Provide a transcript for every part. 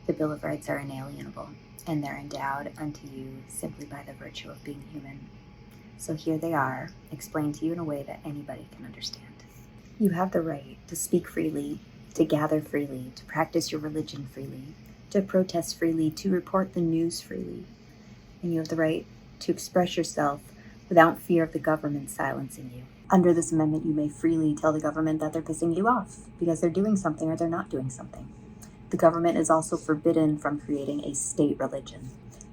The Bill of Rights are inalienable, and they're endowed unto you simply by the virtue of being human. So here they are, explained to you in a way that anybody can understand. You have the right to speak freely, to gather freely, to practice your religion freely, to protest freely, to report the news freely. And you have the right to express yourself without fear of the government silencing you. Under this amendment, you may freely tell the government that they're pissing you off because they're doing something or they're not doing something. The government is also forbidden from creating a state religion.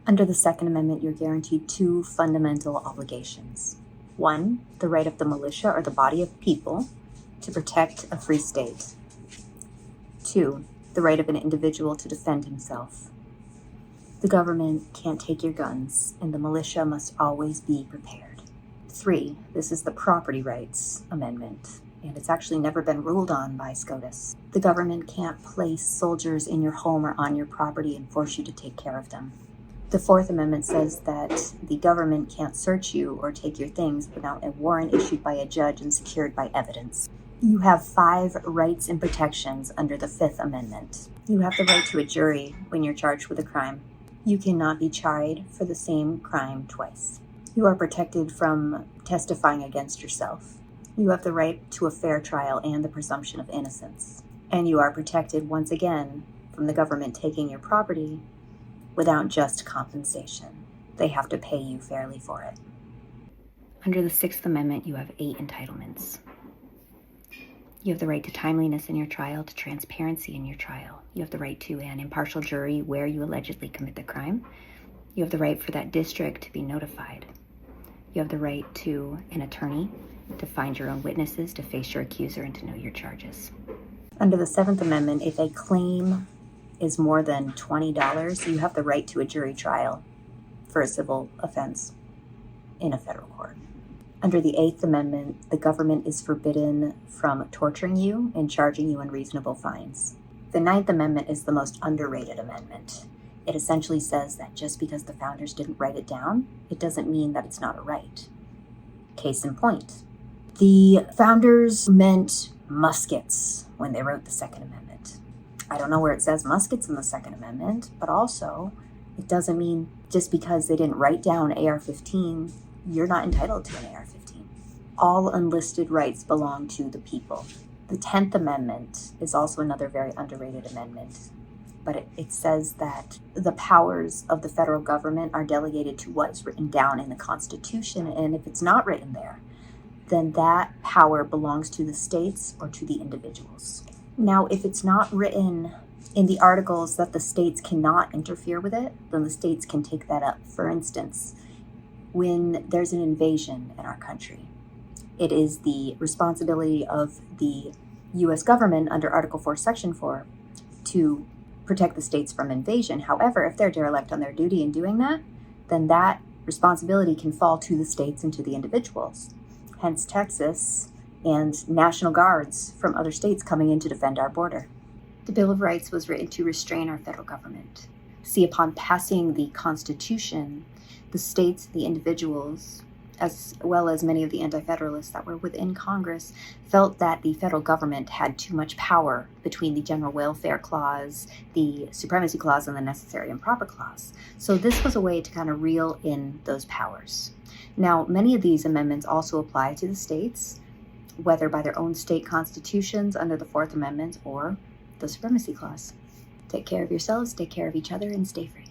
Under the Second Amendment, you're guaranteed two fundamental obligations. One, the right of the militia or the body of people to protect a free state. Two, the right of an individual to defend himself. The government can't take your guns, and the militia must always be prepared. 3, this is the Property Rights Amendment, and it's actually never been ruled on by SCOTUS. The government can't place soldiers in your home or on your property and force you to take care of them. The Fourth Amendment says that the government can't search you or take your things without a warrant issued by a judge and secured by evidence. You have 5 rights and protections under the Fifth Amendment. You have the right to a jury when you're charged with a crime. You cannot be tried for the same crime twice. You are protected from testifying against yourself. You have the right to a fair trial and the presumption of innocence. And you are protected once again from the government taking your property without just compensation. They have to pay you fairly for it. Under the Sixth Amendment, you have 8 entitlements. You have the right to timeliness in your trial, to transparency in your trial. You have the right to an impartial jury where you allegedly commit the crime. You have the right for that district to be notified. You have the right to an attorney, to find your own witnesses, to face your accuser, and to know your charges. Under the Seventh Amendment, if a claim is more than $20, you have the right to a jury trial for a civil offense in a federal court. Under the Eighth Amendment, the government is forbidden from torturing you and charging you unreasonable fines. The Ninth Amendment is the most underrated amendment. It essentially says that just because the founders didn't write it down, it doesn't mean that it's not a right. Case in point, the founders meant muskets when they wrote the Second Amendment. I don't know where it says muskets in the Second Amendment, but also it doesn't mean just because they didn't write down AR-15, you're not entitled to an AR-15. All unlisted rights belong to the people. The 10th Amendment is also another very underrated amendment, but it says that the powers of the federal government are delegated to what is written down in the Constitution, and if it's not written there, then that power belongs to the states or to the individuals. Now, if it's not written in the articles that the states cannot interfere with it, then the states can take that up. For instance, when there's an invasion in our country, it is the responsibility of the U.S. government under Article 4, Section 4 to protect the states from invasion. However, if they're derelict on their duty in doing that, then that responsibility can fall to the states and to the individuals. Hence Texas and National Guards from other states coming in to defend our border. The Bill of Rights was written to restrain our federal government. See, upon passing the Constitution, the states, the individuals, as well as many of the anti-federalists that were within Congress, felt that the federal government had too much power between the General Welfare Clause, the Supremacy Clause, and the Necessary and Proper Clause. So this was a way to kind of reel in those powers. Now, many of these amendments also apply to the states, whether by their own state constitutions under the Fourth Amendment or the Supremacy Clause. Take care of yourselves, take care of each other, and stay free.